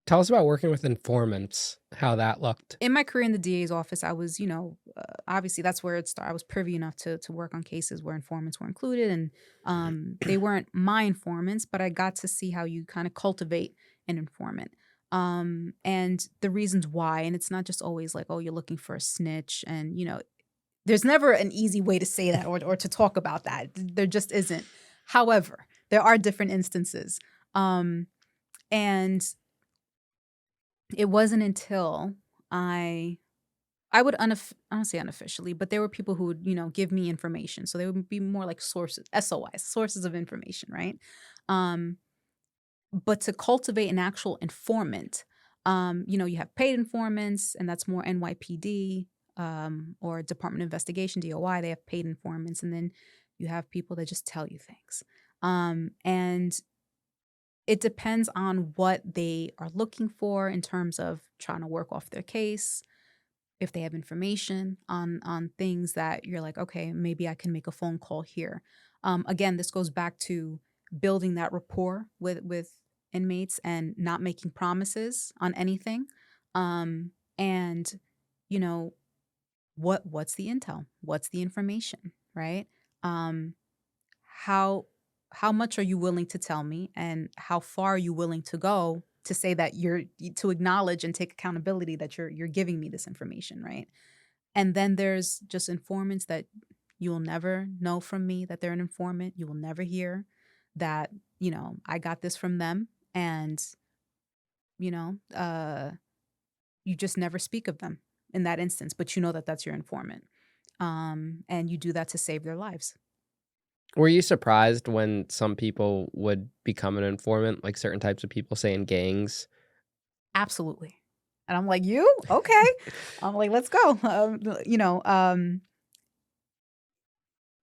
Tell us about working with informants, how that looked. In my career in the DA's office, I was, obviously that's where it started. I was privy enough to work on cases where informants were included, and they weren't my informants, but I got to see how you kind of cultivate an informant, and the reasons why. And it's not just always like, oh, you're looking for a snitch, and there's never an easy way to say that or to talk about that. There just isn't. However, there are different instances, and it wasn't until I I would I don't say unofficially, but there were people who would, give me information. So they would be more like sources, SOIs, sources of information, right? Um, but to cultivate an actual informant, you have paid informants, and that's more NYPD, or Department of Investigation, DOI. They have paid informants, and then you have people that just tell you things. And it depends on what they are looking for in terms of trying to work off their case, if they have information on things that you're like, okay, maybe I can make a phone call here. Again, this goes back to building that rapport with inmates and not making promises on anything. And you know what's the intel? What's the information? Right? Um, how how much are you willing to tell me, and how far are you willing to go to say that to acknowledge and take accountability that you're giving me this information, right? And then there's just informants that you will never know from me that they're an informant. You will never hear that, I got this from them, and you know you just never speak of them in that instance, but you know that that's your informant, and you do that to save their lives. Were you surprised when some people would become an informant, like certain types of people, say in gangs? Absolutely. And I'm like, "You? Okay." I'm like, "Let's go."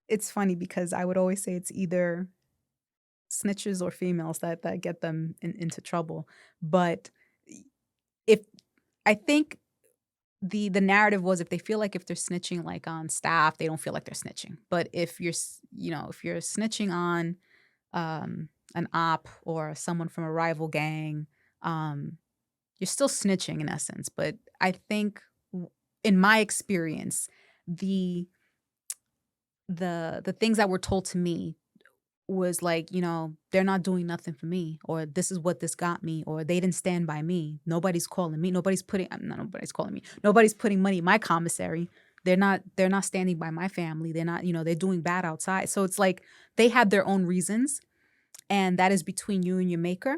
It's funny because I would always say it's either snitches or females that get them into trouble. But if I think the narrative was, if they feel like if they're snitching, like, on staff, they don't feel like they're snitching. But if you're snitching on, an op or someone from a rival gang, um, you're still snitching in essence. But I think in my experience, the the things that were told to me was like, they're not doing nothing for me, or this is what this got me, or they didn't stand by me. Nobody's calling me. Not nobody's calling me. Nobody's putting money in my commissary. They're not standing by my family. They're not, they're doing bad outside. So it's like they had their own reasons, and that is between you and your maker.